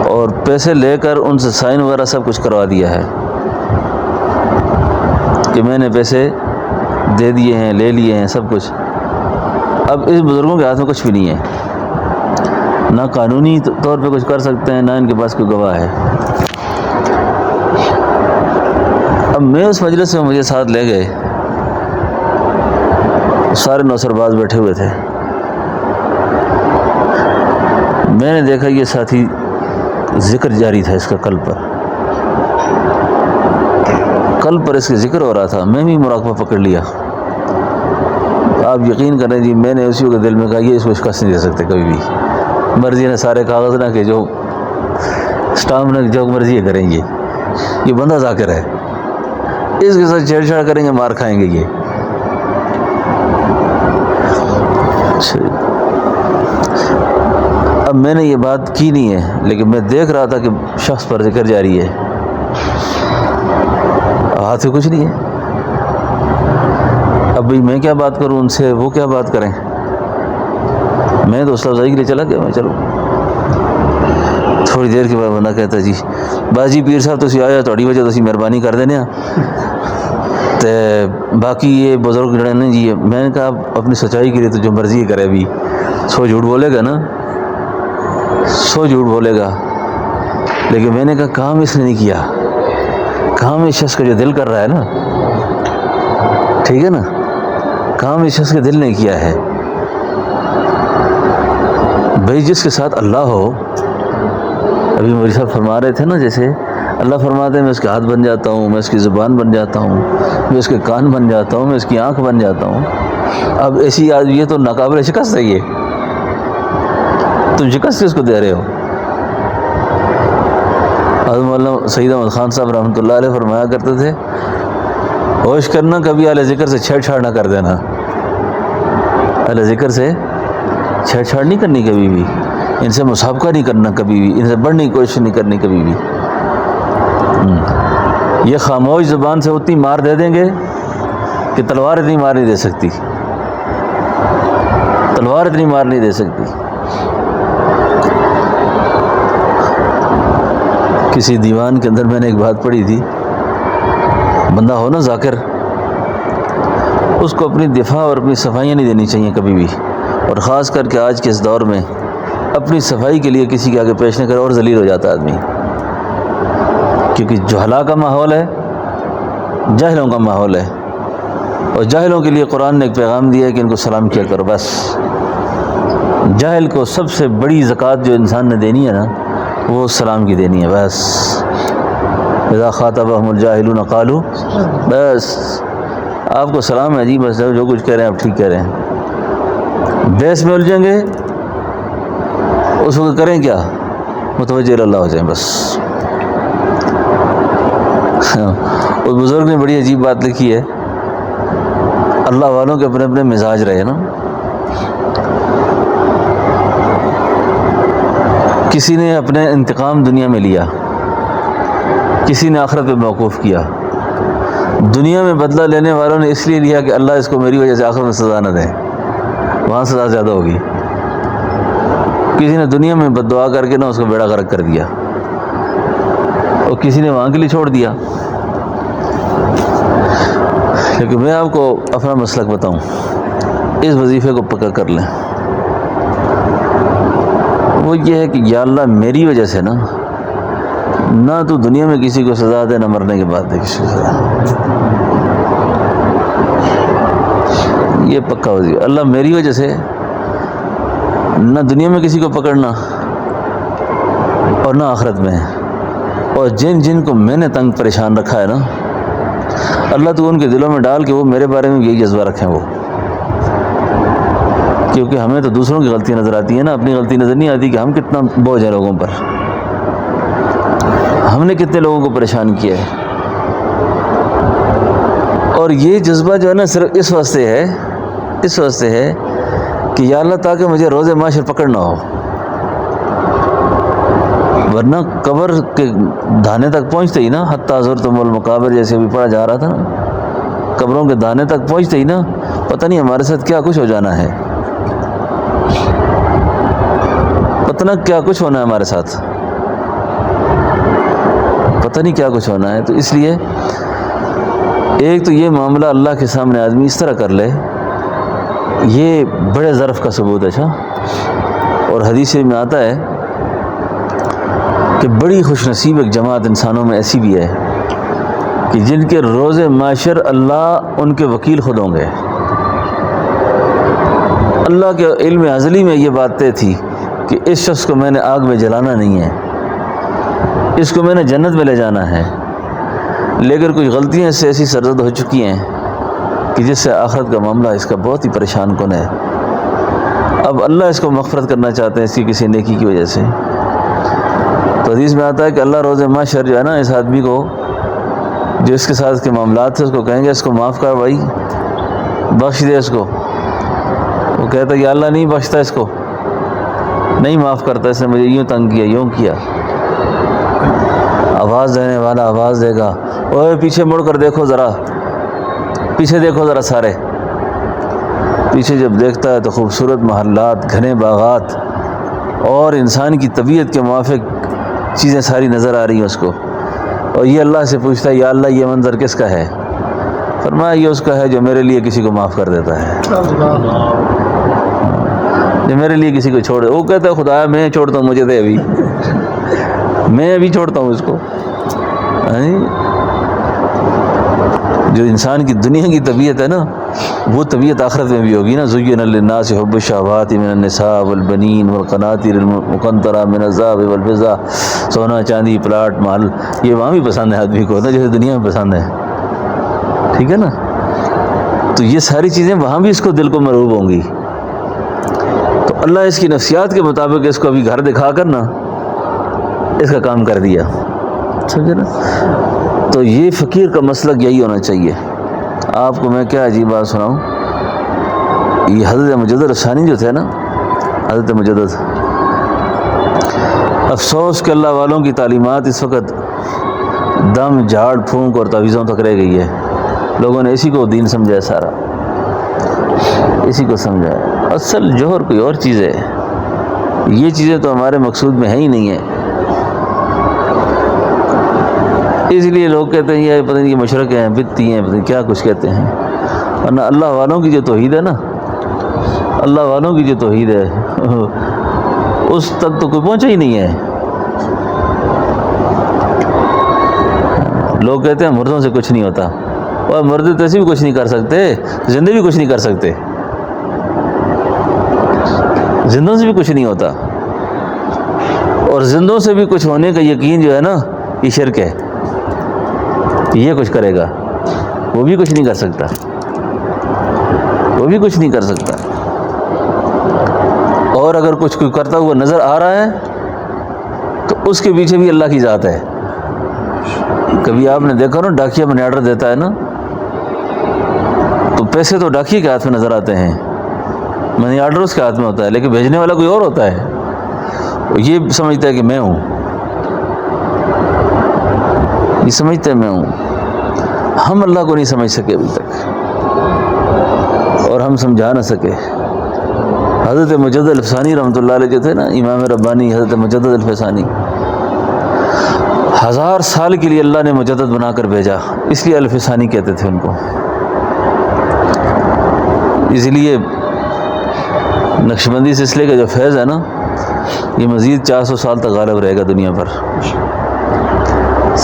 A: اور پیسے لے کر ان سے سائن وغیرہ سب کچھ کروا دیا ہے کہ میں نے پیسے دے دیے ہیں، لے لیے ہیں سب کچھ۔ اب اس بزرگوں کے ہاتھ میں کچھ بھی نہیں ہے، نہ قانونی طور پہ کچھ کر سکتے ہیں، نہ ان کے پاس کوئی گواہ ہے۔ اب میں اس مجلس میں مجھے ساتھ لے گئے، سارے نوسر باز بیٹھے ہوئے تھے۔ میں نے دیکھا یہ ساتھی ذکر جاری تھا اس کا، کل پر اس کے ذکر ہو رہا تھا، میں بھی مراقبہ پکڑ لیا۔ آپ یقین کریں جی، میں نے اسی کے دل میں کہا یہ اس کو شکست نہیں دے سکتے کبھی بھی، مرضی نے سارے کاغذ نہ کہ جو اسٹامپ نہ جو مرضی ہے کریں گے، یہ بندہ ذاکر ہے، اس کے ساتھ چھیڑ چھاڑ کریں گے مار کھائیں گے یہ۔ اب میں نے یہ بات کی نہیں ہے، لیکن میں دیکھ رہا تھا کہ شخص پر ذکر جاری ہے، ہاتھ سے کچھ نہیں ہے۔ اب بھائی میں کیا بات کروں ان سے، وہ کیا بات کریں؟ میں تو حوصلہ افزائی کے لیے چلا گیا، میں چلو تھوڑی دیر کے بعد بندہ کہتا جی باجی پیر صاحب تسی آیا، تھوڑی وجہ تسی مہربانی کر دینے تے باقی یہ بزرگ جڑے نا جی، میں نے کہا اپنی سچائی کے لیے تو جو مرضی کرے، ابھی سو جھوٹ بولے گا نا، سو جھوٹ بولے گا، لیکن میں نے کہا کام اس نے نہیں کیا، کام اس شخص کا جو دل کر رہا ہے نا، ٹھیک ہے نا، کام اس شخص کے دل نے کیا ہے۔ بھائی جس کے ساتھ اللہ ہو، ابھی مولوی صاحب فرما رہے تھے نا، جیسے اللہ فرماتے ہیں میں اس کے ہاتھ بن جاتا ہوں، میں اس کی زبان بن جاتا ہوں، میں اس کے کان بن جاتا ہوں، میں اس کی آنکھ بن جاتا ہوں۔ اب ایسی آدمی، یہ تو ناقابل شکست ہے، یہ تم شکست کس کو دے رہے ہو؟ حضرت مولانا سید احمد خان صاحب رحمۃ اللہ علیہ فرمایا کرتے تھے، ہوش کرنا کبھی اہل ذکر سے چھیڑ چھاڑ نہ کر دینا، اہل ذکر سے چھیڑ چھاڑ نہیں کرنی کبھی بھی، ان سے مسابقہ نہیں کرنا کبھی بھی، ان سے بڑھنے کی کوشش نہیں کرنی کبھی بھی۔ یہ خاموش زبان سے اتنی مار دے دیں گے کہ تلوار اتنی مار نہیں دے سکتی، تلوار اتنی مار نہیں دے سکتی۔ کسی دیوان کے اندر میں نے ایک بات پڑھی تھی، بندہ ہو نا ذاکر، اس کو اپنی دفاع اور اپنی صفائیاں نہیں دینی چاہیے کبھی بھی، اور خاص کر کے آج کے اس دور میں اپنی صفائی کے لیے کسی کے آگے پیش نہ کرے، اور ذلیل ہو جاتا ہے آدمی، کیونکہ جہلا کا ماحول ہے، جاہلوں کا ماحول ہے، اور جاہلوں کے لیے قرآن نے ایک پیغام دیا ہے کہ ان کو سلام کیا کرو۔ بس جاہل کو سب سے بڑی زکوٰۃ جو انسان نے دینی ہے نا، وہ سلام کی دینی ہے۔ بس اذا خاطبهم الجاہلون قالوا، بس آپ کو سلام ہے جی، بس جو کچھ کہہ رہے ہیں آپ ٹھیک کہہ رہے ہیں۔ بحث میں الجھیں گے، اس وقت کریں کیا؟ متوجہ اللہ ہو جائیں بس۔ اس بزرگ نے بڑی عجیب بات لکھی ہے، اللہ والوں کے اپنے اپنے مزاج رہے نا، کسی نے اپنے انتقام دنیا میں لیا، کسی نے آخرت پہ موقوف کیا۔ دنیا میں بدلہ لینے والوں نے اس لیے لیا کہ اللہ اس کو میری وجہ سے آخرت میں سزا نہ دے، وہاں سزا زیادہ ہوگی۔ کسی نے دنیا میں بد دعا کر کے نا اس کو بیڑا غرق کر دیا، اور کسی نے وہاں کے لیے چھوڑ دیا۔ لیکن میں آپ کو اپنا مسلک بتاؤں، اس وظیفے کو پکا کر لیں، وہ یہ ہے کہ یا اللہ میری وجہ سے نہ تو دنیا میں کسی کو سزا دے، نہ مرنے کے بعد دے کسی کو سزا۔ یہ پکا وظیفہ، اللہ میری وجہ سے نہ دنیا میں کسی کو پکڑنا اور نہ آخرت میں، اور جن جن کو میں نے تنگ پریشان رکھا ہے نا، اللہ تو ان کے دلوں میں ڈال کہ وہ میرے بارے میں یہی جذبہ رکھیں وہ، کیونکہ ہمیں تو دوسروں کی غلطی نظر آتی ہے نا، اپنی غلطی نظر نہیں آتی کہ ہم کتنا بوجھ ہے لوگوں پر، ہم نے کتنے لوگوں کو پریشان کیا ہے۔ اور یہ جذبہ جو ہے نا صرف اس واسطے ہے کہ یا اللہ تاکہ مجھے روز محشر پکڑنا ہو، ورنہ قبر کے دھانے تک پہنچتے ہی نا، حتیٰ زرتم المقابر جیسے ابھی پڑھا جا رہا تھا نا، قبروں کے دھانے تک پہنچتے ہی نا پتہ نہیں ہمارے ساتھ کیا کچھ ہو جانا ہے، پتہ نہ کیا کچھ ہونا ہے ہمارے ساتھ، پتہ نہیں کیا کچھ ہونا ہے۔ تو اس لیے ایک تو یہ معاملہ اللہ کے سامنے آدمی اس طرح کر لے، یہ بڑے ظرف کا ثبوت ہے۔ اور حدیث میں آتا ہے کہ بڑی خوش نصیب ایک جماعت انسانوں میں ایسی بھی ہے کہ جن کے روز محشر اللہ ان کے وکیل خود ہوں گے۔ اللہ کے علم ازلی میں یہ بات طے تھی کہ اس شخص کو میں نے آگ میں جلانا نہیں ہے، اس کو میں نے جنت میں لے جانا ہے، لیکن کچھ غلطیاں اس سے ایسی سرزد ہو چکی ہیں کہ جس سے آخرت کا معاملہ اس کا بہت ہی پریشان کن ہے۔ اب اللہ اس کو مغفرت کرنا چاہتے ہیں اس کی کسی نیکی کی وجہ سے۔ تو حدیث میں آتا ہے کہ اللہ روز محشر جو ہے نا اس آدمی کو، جو اس کے ساتھ اس کے معاملات تھے، اس کو کہیں گے اس کو معاف کر بھائی، بخش دے اس کو۔ وہ کہتا ہے کہ اللہ نہیں بخشتا اس کو، نہیں معاف کرتا، اس نے مجھے یوں تنگ کیا، یوں کیا۔ آواز دینے والا آواز دے گا، اوے پیچھے مڑ کر دیکھو ذرا، پیچھے دیکھو ذرا سارے۔ پیچھے جب دیکھتا ہے تو خوبصورت محلات، گھنے باغات اور انسان کی طبیعت کے موافق چیزیں ساری نظر آ رہی ہیں اس کو، اور یہ اللہ سے پوچھتا ہے یا اللہ یہ منظر کس کا ہے؟ فرمایا یہ اس کا ہے جو میرے لیے کسی کو معاف کر دیتا ہے، جو میرے لیے کسی کو چھوڑ دے۔ وہ کہتا ہے خدایا میں چھوڑتا ہوں، مجھے دے ابھی، میں ابھی چھوڑتا ہوں اس کو۔ جو انسان کی دنیا کی طبیعت ہے نا، وہ طبیعت آخرت میں بھی ہوگی نا۔ زُيِّنَ لِلنَّاسِ حُبُّ الشَّهَوَاتِ مِنَ النِّسَاءِ وَالْبَنِينَ وَالْقَنَاطِيرِ الْمُقَنطَرَةِ مِنَ الذَّهَبِ وَالْفِضَّةِ، سونا چاندی پلاٹ مال، یہ وہاں بھی پسند ہے آدمی کو نا جیسے دنیا میں پسند ہے، ٹھیک ہے نا۔ تو یہ ساری چیزیں وہاں بھی اس کو دل کو مرغوب ہوں گی۔ تو اللہ اس کی نفسیات کے مطابق اس کو ابھی گھر دکھا کر نا اس کا کام کر دیا، سمجھے نا۔ تو یہ فقیر کا مسلک یہی ہونا چاہیے۔ آپ کو میں کیا عجیب بات سناؤں، یہ حضرت مجدد ثانی جو تھے نا، حضرت مجدد، افسوس کہ اللہ والوں کی تعلیمات اس وقت دم جھاڑ پھونک اور تعویذوں تک رہ گئی ہے۔ لوگوں نے اسی کو دین سمجھا ہے، سارا اسی کو سمجھا ہے۔ اصل جوہر کوئی اور چیز ہے، یہ چیزیں تو ہمارے مقصود میں ہے ہی نہیں ہے۔ اس لیے لوگ کہتے ہیں یہ پتہ نہیں یہ مشرک ہیں، بدتی ہیں، پتہ نہیں کیا کچھ کہتے ہیں، ورنہ اللہ والوں کی جو توحید ہے نا، اللہ والوں کی جو توحید ہے اس تک تو کوئی پہنچا ہی نہیں ہے۔ لوگ کہتے ہیں مردوں سے کچھ نہیں ہوتا، اور مرد تو ایسے بھی کچھ نہیں کر سکتے، زندے بھی کچھ نہیں کر سکتے، زندوں سے بھی کچھ نہیں ہوتا، اور زندوں سے بھی کچھ ہونے کا یقین جو ہے نا یہ شرک ہے، یہ کچھ کرے گا، وہ بھی کچھ نہیں کر سکتا، وہ بھی کچھ نہیں کر سکتا۔ اور اگر کچھ کوئی کرتا ہوا نظر آ رہا ہے تو اس کے پیچھے بھی اللہ کی ذات ہے۔ کبھی آپ نے دیکھا نا ڈاکیا منی آرڈر دیتا ہے نا، تو پیسے تو ڈاکیے کے ہاتھ میں نظر آتے ہیں، منی آرڈر اس کے ہاتھ میں ہوتا ہے، لیکن بھیجنے والا کوئی اور ہوتا ہے، یہ سمجھتا ہے کہ میں ہوں، یہ سمجھتا ہے میں ہوں۔ ہم اللہ کو نہیں سمجھ سکے ابھی تک، اور ہم سمجھا نہ سکے۔ حضرت مجدد الفسانی رحمۃ اللہ علیہ جو تھے نا، امام ربانی حضرت مجدد الفسانی، 1000 سال کے لیے اللہ نے مجدد بنا کر بھیجا، اس لیے الفسانی کہتے تھے ان کو۔ اس لیے نقشبندی سلسلے کا جو فیض ہے نا، یہ مزید 400 سال تک غالب رہے گا دنیا پر۔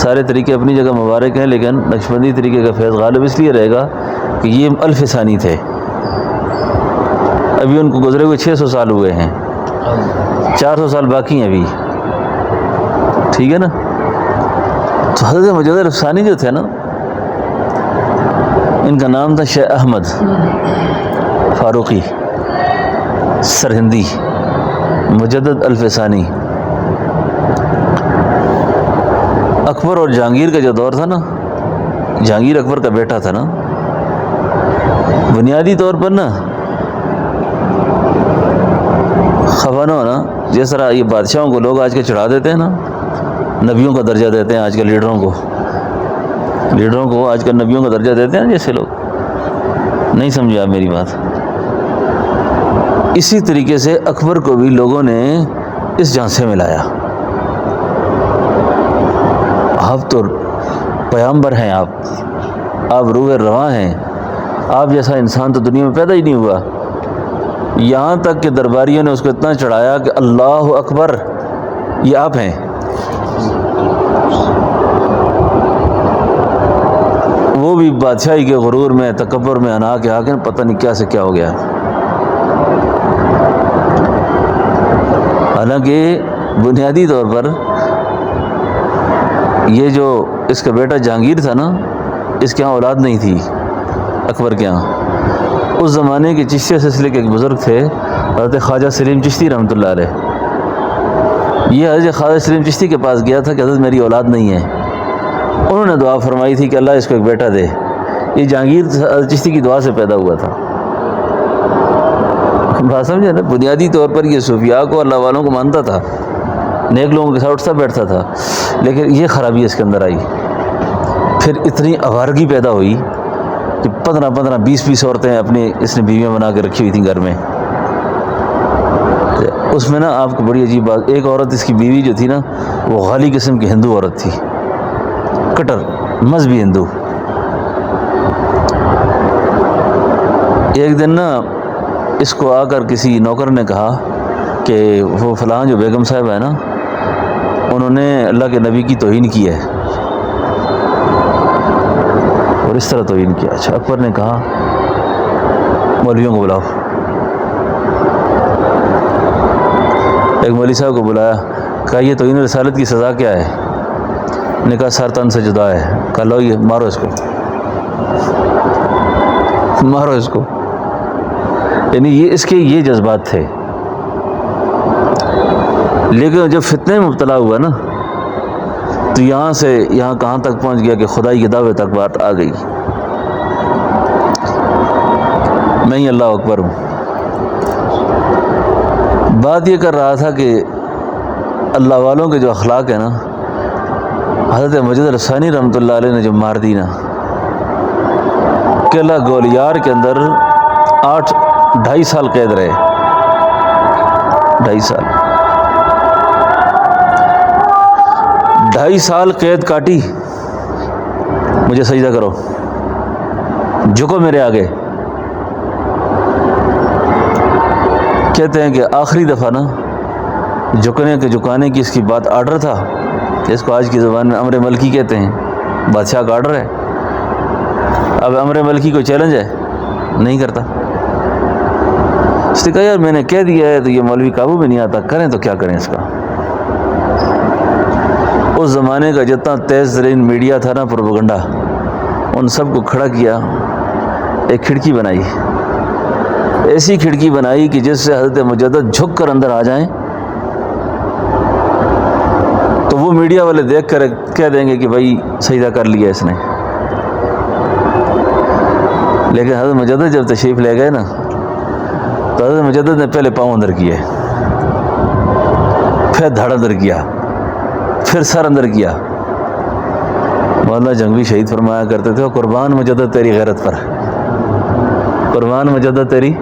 A: سارے طریقے اپنی جگہ مبارک ہیں، لیکن نقشبندی طریقے کا فیض غالب اس لیے رہے گا کہ یہ الفسانی تھے۔ ابھی ان کو گزرے ہوئے 600 سال ہوئے ہیں، 400 سال باقی ہیں ابھی، ٹھیک ہے نا۔ تو حضرت مجدد الفسانی جو تھے نا، ان کا نام تھا شیخ احمد فاروقی سرہندی مجدد الفسانی۔ اکبر اور جہانگیر کا جو دور تھا نا، جہانگیر اکبر کا بیٹا تھا نا، بنیادی طور پر نا خفا نہ ہونا، جس طرح یہ بادشاہوں کو لوگ آج کے چڑھا دیتے ہیں نا، نبیوں کا درجہ دیتے ہیں آج کل لیڈروں کو آج کل نبیوں کا درجہ دیتے ہیں، جیسے لوگ نہیں سمجھا آپ میری بات۔ اسی طریقے سے اکبر کو بھی لوگوں نے اس جھانسے میں لایا، آپ تو پیغمبر ہیں، آپ روح رواں ہیں، آپ جیسا انسان تو دنیا میں پیدا ہی نہیں ہوا۔ یہاں تک کہ درباریوں نے اس کو اتنا چڑھایا کہ اللہ اکبر یہ آپ ہیں۔ وہ بھی بادشاہی کے غرور میں، تکبر میں، انا کے آگے پتہ نہیں کیا سے کیا ہو گیا۔ حالانکہ بنیادی طور پر یہ جو اس کا بیٹا جہانگیر تھا نا، اس کے ہاں اولاد نہیں تھی اکبر کے ہاں۔ اس زمانے کے چشتیہ سلسلے کے ایک بزرگ تھے حضرت خواجہ سلیم چشتی رحمۃ اللہ علیہ۔ یہ حضرت خواجہ سلیم چشتی کے پاس گیا تھا کہ حضرت میری اولاد نہیں ہے۔ انہوں نے دعا فرمائی تھی کہ اللہ اس کو ایک بیٹا دے۔ یہ جہانگیر حضرت چشتی کی دعا سے پیدا ہوا تھا۔ بات سمجھے نا، بنیادی طور پر یہ صوفیاء کو، اللہ والوں کو مانتا تھا، نیک لوگوں کے ساتھ اٹھتا بیٹھتا تھا، لیکن یہ خرابی اس کے اندر آئی۔ پھر اتنی آوارگی پیدا ہوئی کہ 15 20 عورتیں اپنی اس نے بیویاں بنا کے رکھی ہوئی تھیں گھر میں۔ اس میں نا آپ کو بڑی عجیب بات، ایک عورت اس کی بیوی جو تھی نا، وہ غالی قسم کی ہندو عورت تھی، کٹر مذہبی ہندو۔ ایک دن نا اس کو آ کر کسی نوکر نے کہا کہ وہ فلاں جو بیگم صاحب ہے نا، انہوں نے اللہ کے نبی کی توہین کی ہے، اور اس طرح توہین کیا۔ اچھا، اکبر نے کہا مولویوں کو بلاؤ۔ ایک مولوی صاحب کو بلایا، کہا یہ توہین رسالت کی سزا کیا ہے؟ نے کہا سر تن سے جدا ہے۔ کہا لو یہ مارو اس کو، مارو اس کو۔ یعنی یہ اس کے یہ جذبات تھے۔ لیکن جب فتنے میں مبتلا ہوا نا، تو یہاں سے یہاں کہاں تک پہنچ گیا کہ خدائی کے دعوے تک بات آ گئی، میں ہی اللہ اکبر ہوں۔ بات یہ کر رہا تھا کہ اللہ والوں کے جو اخلاق ہیں نا، حضرت مجدد الثانی رحمۃ اللہ علیہ نے جو مار دی نا، قلعہ گولیار کے اندر 2.5 سال قید رہے، 2.5 سال قید کاٹی۔ مجھے سجدہ کرو، جھکو میرے آگے۔ کہتے ہیں کہ آخری دفعہ نا جھکانے کی اس کی بات آرڈر تھا، اس کو آج کی زبان میں امر ملکی کہتے ہیں، بادشاہ کا آرڈر ہے۔ اب امر ملکی کو چیلنج ہے، نہیں کرتا۔ اس نے کہا یار میں نے کہہ دیا ہے تو یہ مولوی قابو میں نہیں آتا، کریں تو کیا کریں اس کا۔ اس زمانے کا جتنا تیز ترین میڈیا تھا نا، پروپیگنڈا، ان سب کو کھڑا کیا، ایک کھڑکی بنائی، ایسی کھڑکی بنائی کہ جس سے حضرت مجدد جھک کر اندر آ جائیں تو وہ میڈیا والے دیکھ کر کہہ دیں گے کہ بھائی سجدہ کر لیا اس نے۔ لیکن حضرت مجدد جب تشریف لے گئے نا، تو حضرت مجدد نے پہلے پاؤں اندر کیے، پھر دھڑ اندر کیا، پھر سر اندر کیا۔ مولانا جنگوی شہید فرمایا کرتے تھے، قربان مجدد تیری غیرت پر، قربان مجدد تیری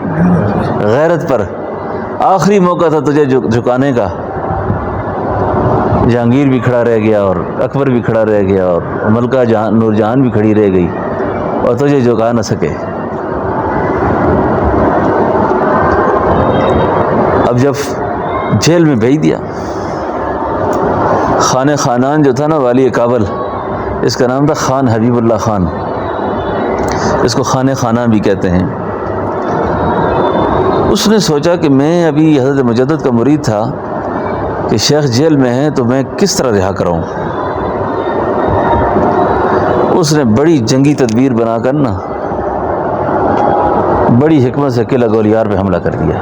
A: غیرت پر۔ آخری موقع تھا تجھے جھکانے کا، جہانگیر بھی کھڑا رہ گیا اور اکبر بھی کھڑا رہ گیا اور ملکہ نور جہان بھی کھڑی رہ گئی اور تجھے جھکا نہ سکے۔ اب جب جیل میں بھیج دیا، خان خانان جو تھا نا والی کابل، اس کا نام تھا خان حبیب اللہ خان، اس کو خان خانان بھی کہتے ہیں۔ اس نے سوچا کہ میں ابھی حضرت مجدد کا مرید تھا کہ شیخ جیل میں ہے تو میں کس طرح رہا کراؤں۔ اس نے بڑی جنگی تدبیر بنا کر نا بڑی حکمت سے قلعہ گولیار پہ حملہ کر دیا،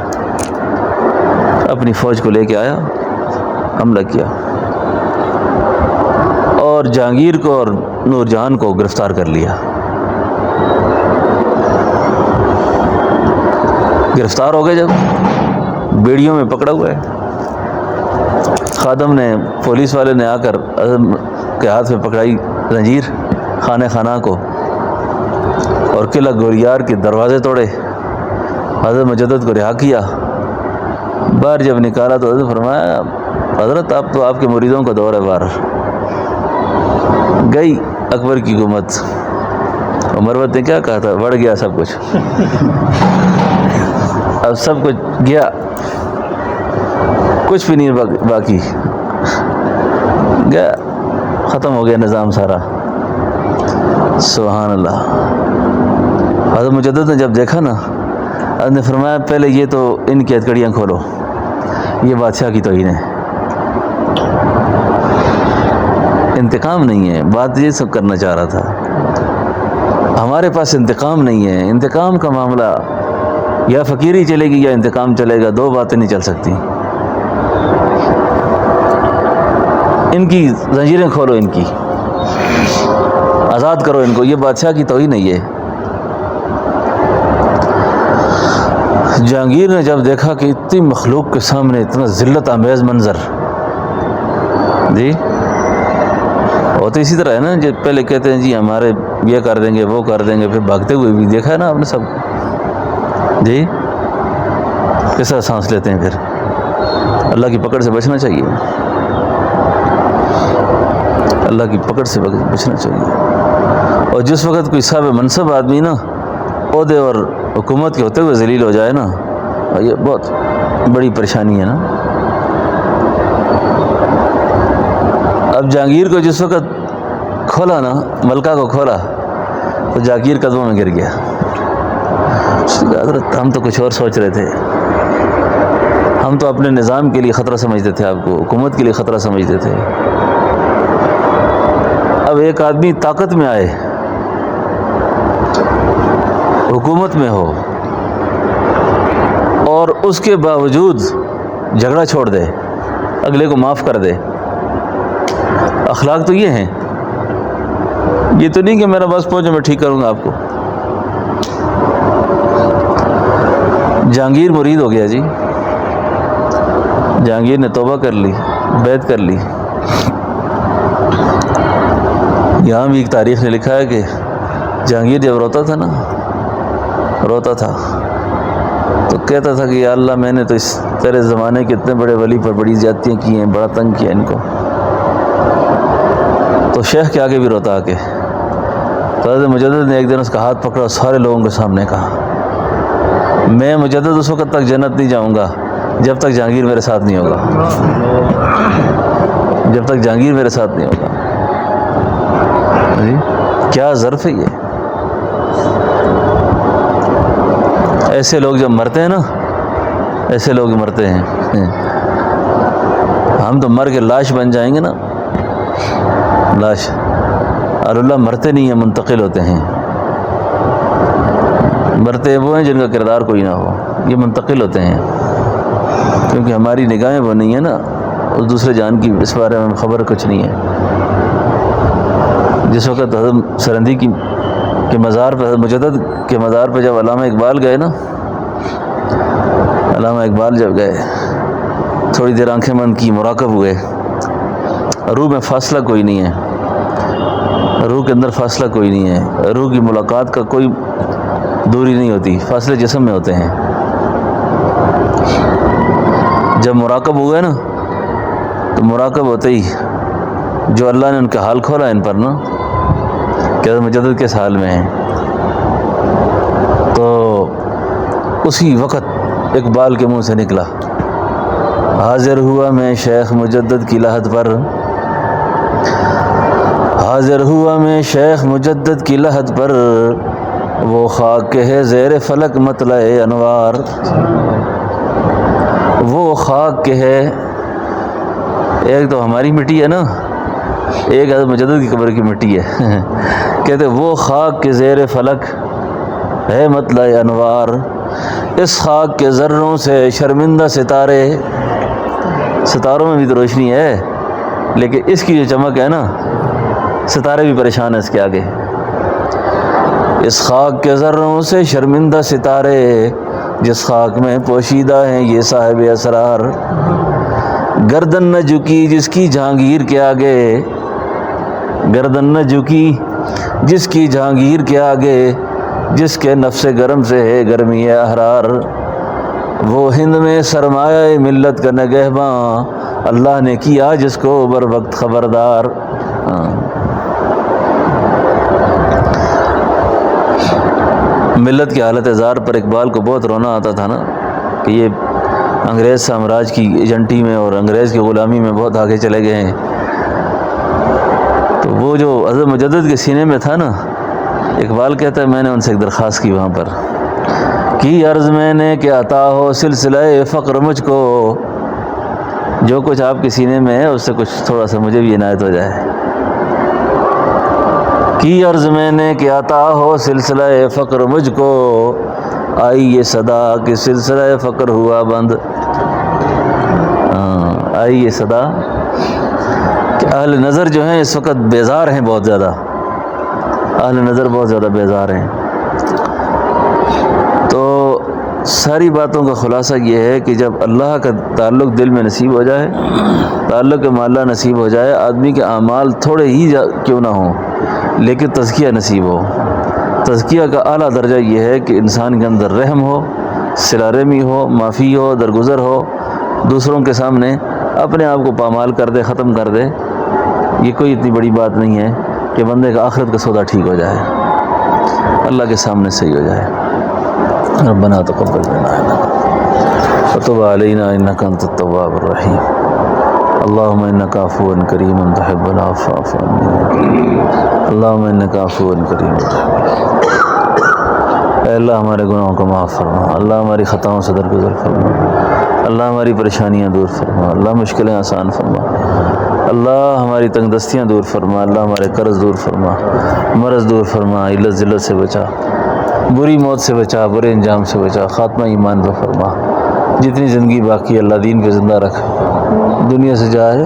A: اپنی فوج کو لے کے آیا، حملہ کیا اور جہانگیر کو اور نور جہان کو گرفتار کر لیا۔ گرفتار ہو گئے جب، بیڑیوں میں پکڑا ہوا ہے، خادم نے، پولیس والے نے آ کر اعظم کے ہاتھ میں پکڑائی زنجیر خانہ خانہ کو اور قلعہ گولیار کے دروازے توڑے، حضرت مجدد کو رہا کیا۔ باہر جب نکالا تو حضرت فرمایا حضرت آپ تو آپ کے مریدوں کا دور ہے، باہر گئی اکبر کی حکومت۔ عمر وقت نے کیا کہا تھا، بڑھ گیا سب کچھ، اب سب کچھ گیا، کچھ بھی نہیں باقی، گیا، ختم ہو گیا نظام سارا۔ سبحان اللہ۔ حضرت مجدد نے جب دیکھا نا، حضرت نے فرمایا پہلے یہ تو ان کی ہتھکڑیاں کھولو، یہ بادشاہ کی توہین ہے، انتقام نہیں ہے، بات یہ سب کرنا چاہ رہا تھا، ہمارے پاس انتقام نہیں ہے، انتقام کا معاملہ یا فقیری چلے گی یا انتقام چلے گا، دو باتیں نہیں چل سکتی۔ ان کی زنجیریں کھولو، ان کی آزاد کرو ان کو، یہ بادشاہ کی توہین نہیں ہے۔ جہانگیر نے جب دیکھا کہ اتنی مخلوق کے سامنے اتنا ذلت آمیز منظر، جی وہ تو اسی طرح ہے نا، جو پہلے کہتے ہیں جی ہمارے یہ کر دیں گے وہ کر دیں گے، پھر بھاگتے ہوئے بھی دیکھا ہے نا آپ نے سب، جی کس طرح سانس لیتے ہیں۔ پھر اللہ کی پکڑ سے بچنا چاہیے، اللہ کی پکڑ سے بچنا چاہیے۔ اور جس وقت کوئی صاحب منصب آدمی نا عہدے اور حکومت کے ہوتے ہوئے ذلیل ہو جائے نا، یہ بہت بڑی پریشانی ہے نا۔ اب جہانگیر کو جس وقت کھولا نا، ملکہ کو کھولا، تو جہانگیر قدموں میں گر گیا۔ حضرت ہم تو کچھ اور سوچ رہے تھے، ہم تو اپنے نظام کے لیے خطرہ سمجھتے تھے، آپ کو حکومت کے لیے خطرہ سمجھتے تھے۔ اب ایک آدمی طاقت میں آئے، حکومت میں ہو، اور اس کے باوجود جھگڑا چھوڑ دے، اگلے کو معاف کر دے، اخلاق تو یہ ہیں، یہ تو نہیں کہ میرا بس پہنچے میں ٹھیک کروں گا آپ کو۔ جہانگیر مرید ہو گیا جی، جہانگیر نے توبہ کر لی، بیعت کر لی۔ یہاں بھی ایک تاریخ نے لکھا ہے کہ جہانگیر جب روتا تھا نا، روتا تھا تو کہتا تھا کہ یا اللہ میں نے تو اس تیرے زمانے کے اتنے بڑے ولی پر بڑی زیادتیاں کی ہیں، بڑا تنگ کیا ان کو۔ تو شیخ کے آگے بھی روتا آ کے، تو حضرت مجدد نے ایک دن اس کا ہاتھ پکڑا، سارے لوگوں کے سامنے کہا میں مجدد اس وقت تک جنت نہیں جاؤں گا جب تک جہانگیر میرے ساتھ نہیں ہوگا، جب تک جہانگیر میرے ساتھ نہیں ہوگا۔ کیا ظرف ہے یہ، ایسے لوگ جب مرتے ہیں نا، ایسے لوگ مرتے ہیں، ہم تو مر کے لاش بن جائیں گے نا، لاش، اور اللہ مرتے نہیں ہیں، منتقل ہوتے ہیں۔ مرتے وہ ہیں جن کا کردار کوئی نہ ہو، یہ منتقل ہوتے ہیں، کیونکہ ہماری نگاہیں وہ نہیں ہیں نا، اس دوسرے جان کی اس بارے میں خبر کچھ نہیں ہے۔ جس وقت حضرت سرندی کے مزار پہ، حضرت مجدد کے مزار پہ جب علامہ اقبال گئے نا، علامہ اقبال جب گئے، تھوڑی دیر آنکھیں بند کی، مراقب ہوئے، روح میں فاصلہ کوئی نہیں ہے، روح کے اندر فاصلہ کوئی نہیں ہے، روح کی ملاقات کا کوئی دوری نہیں ہوتی، فاصلے جسم میں ہوتے ہیں۔ جب مراقب ہوئے نا، تو مراقب ہوتے ہی جو اللہ نے ان کا حال کھولا ان پر نا، کہ حضرت مجدد کس حال میں ہیں، تو اسی وقت اقبال کے منہ سے نکلا، حاضر ہوا میں شیخ مجدد کی لحد پر، حاضر ہوا میں شیخ مجدد کی لحد پر، وہ خاک کے ہے زیر فلک مطلع انوار، وہ خاک کے ہے، ایک تو ہماری مٹی ہے نا، ایک حضرت مجدد کی قبر کی مٹی ہے، کہتے وہ خاک کے زیر فلک ہے مطلع انوار، اس خاک کے ذروں سے شرمندہ ستارے، ستاروں میں بھی تو روشنی ہے لیکن اس کی جو چمک ہے نا، ستارے بھی پریشان ہیں اس کے آگے۔ اس خاک کے ذروں سے شرمندہ ستارے، جس خاک میں پوشیدہ ہیں یہ صاحب اسرار، گردن نہ جھکی جس کی جہانگیر کے آگے، گردن نہ جھکی جس کی جہانگیر کے آگے، جس کے نفس گرم سے ہے گرمی احرار، وہ ہند میں سرمایہ ملت کا نگہباں، اللہ نے کیا جس کو بر وقت خبردار۔ ملت کی حالت زار پر اقبال کو بہت رونا آتا تھا نا کہ یہ انگریز سامراج کی ایجنٹی میں اور انگریز کی غلامی میں بہت آگے چلے گئے ہیں۔ تو وہ جو حضرت مجدد کے سینے میں تھا نا، اقبال کہتا ہے میں نے ان سے ایک درخواست کی وہاں پر، کی عرض میں نے کہ عطا ہو سلسلہ فقر مجھ کو، جو کچھ آپ کے سینے میں ہے اس سے کچھ تھوڑا سا مجھے بھی عنایت ہو جائے۔ کی عرض میں نے کہ عطا ہو سلسلہ فقر مجھ کو، آئی یہ صدا کہ سلسلہ فقر ہوا بند۔ آئی یہ صدا کہ اہل نظر جو ہیں اس وقت بیزار ہیں، بہت زیادہ اہل نظر بہت زیادہ بیزار ہیں۔ تو ساری باتوں کا خلاصہ یہ ہے کہ جب اللہ کا تعلق دل میں نصیب ہو جائے، تعلق مع اللہ نصیب ہو جائے، آدمی کے اعمال تھوڑے ہی کیوں نہ ہوں لیکن تزکیہ نصیب ہو۔ تزکیہ کا اعلیٰ درجہ یہ ہے کہ انسان کے اندر رحم ہو، صلہ رحمی ہو، معافی ہو، درگزر ہو، دوسروں کے سامنے اپنے آپ کو پامال کر دے، ختم کر دے۔ یہ کوئی اتنی بڑی بات نہیں ہے کہ بندے کا آخرت کا سودا ٹھیک ہو جائے، اللہ کے سامنے صحیح ہو جائے۔ ربنا تقبل منا وتب علینا انک انت التواب الرحیم، اللہم انک عفو کریم تحب العفو فاعف عنا، اللہم انک عفو کریم تحب العفو۔ اے اللہ ہمارے گناہوں کو معاف فرما، اللہ ہماری خطاؤں سے درگزر فرما، اللہ ہماری پریشانیاں دور فرما، اللہ مشکلیں آسان فرما، اللہ ہماری تنگ دستیاں دور فرما، اللہ ہمارے قرض دور فرما، مرض دور فرما، علت ذلت سے بچا، بری موت سے بچا، برے انجام سے بچا، خاتمہ ایمان پہ فرما، جتنی زندگی باقی اللہ دین پہ زندہ رکھ، دنیا سے جائے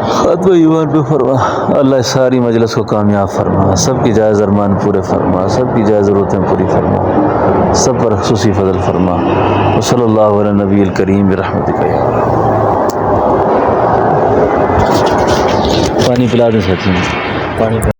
A: خاتمہ ایمان پہ فرما، اللہ اس ساری مجلس کو کامیاب فرما، سب کی جائز ارمان پورے فرما، سب کی جائز ضرورتیں پوری فرما، سب پر خصوصی فضل فرما، وصلی اللہ علی نبی الکریم برحمتک یا اللہ۔ پانی پلا دیں ساتھی میں، پانی